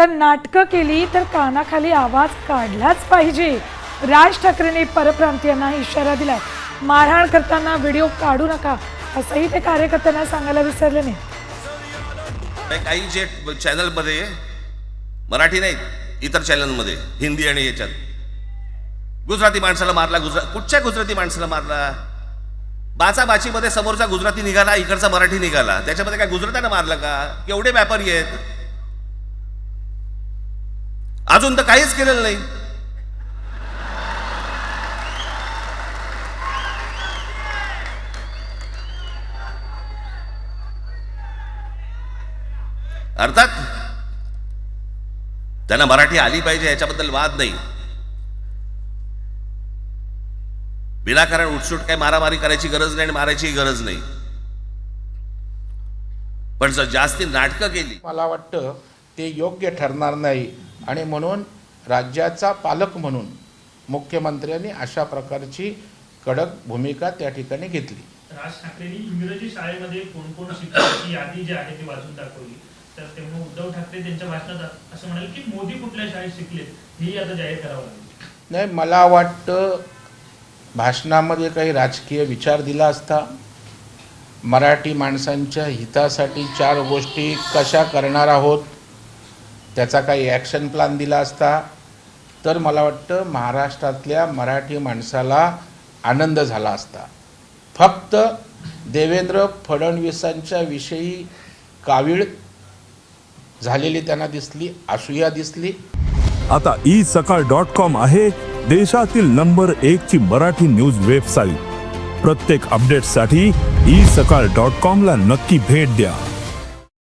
तर नाटकं केली तर कानाखाली आवाज काढलाच पाहिजे. राज ठाकरेंनी परप्रांतीयांना इशारा दिलाय. मारहाण करताना व्हिडिओ काढू नका असंही ते कार्यकर्त्यांना सांगायला विसरले नाही. काही जे चॅनलमध्ये मराठी नाहीत इतर चॅनलमध्ये हिंदी आणि याच्यात गुजराती माणसाला मारला. कुठच्या गुजराती माणसाला मारला? बाचाबाचीमध्ये समोरचा गुजराती निघाला, इकडचा मराठी निघाला. त्याच्यामध्ये काय गुजरात्यानं मारलं का? केवढे व्यापारी आहेत? अजून तर काहीच केलेलं नाही. अर्थात त्यांना मराठी आली पाहिजे याच्याबद्दल वाद नाही. विनाकारण उठसूट काही मारामारी करायची गरज नाही आणि मारायची गरज नाही. पण जर जास्ती नाटकं केली, मला वाटतं ते योग्य ठरणार नाही आणि म्हणून राज्याचा पालक म्हणून मुख्यमंत्र्यांनी अशा प्रकारची कडक भूमिका त्या ठिकाणी घेतली. राज ठाकरेंनी इंग्रजी शाळेमध्ये कोण कोण शिकण्याची यादी जी आहे ती वाचून दाखवली. तर तेव्हा उद्धव ठाकरे त्यांच्या भाषणात असं म्हणाले की मोदी कुठल्या शाळेत शिकले हे आता जाहीर करावं लागेल. नाही, मला वाटतं भाषणामध्ये काही राजकीय विचार दिला असता, मराठी माणसांच्या हितासाठी 4 गोष्टी कशा करणार आहोत त्याचा काही ॲक्शन प्लॅन दिला असता तर मला वाटतं महाराष्ट्रातल्या मराठी माणसाला आनंद झाला असता. फक्त देवेंद्र फडणवीसांच्या विषयी कावीळ झालेली त्यांना दिसली, असूया दिसली. आता isakal.com आहे देशातील नंबर 1 ची मराठी न्यूज वेबसाईट. प्रत्येक अपडेटसाठी isakal.com ला नक्की भेट द्या.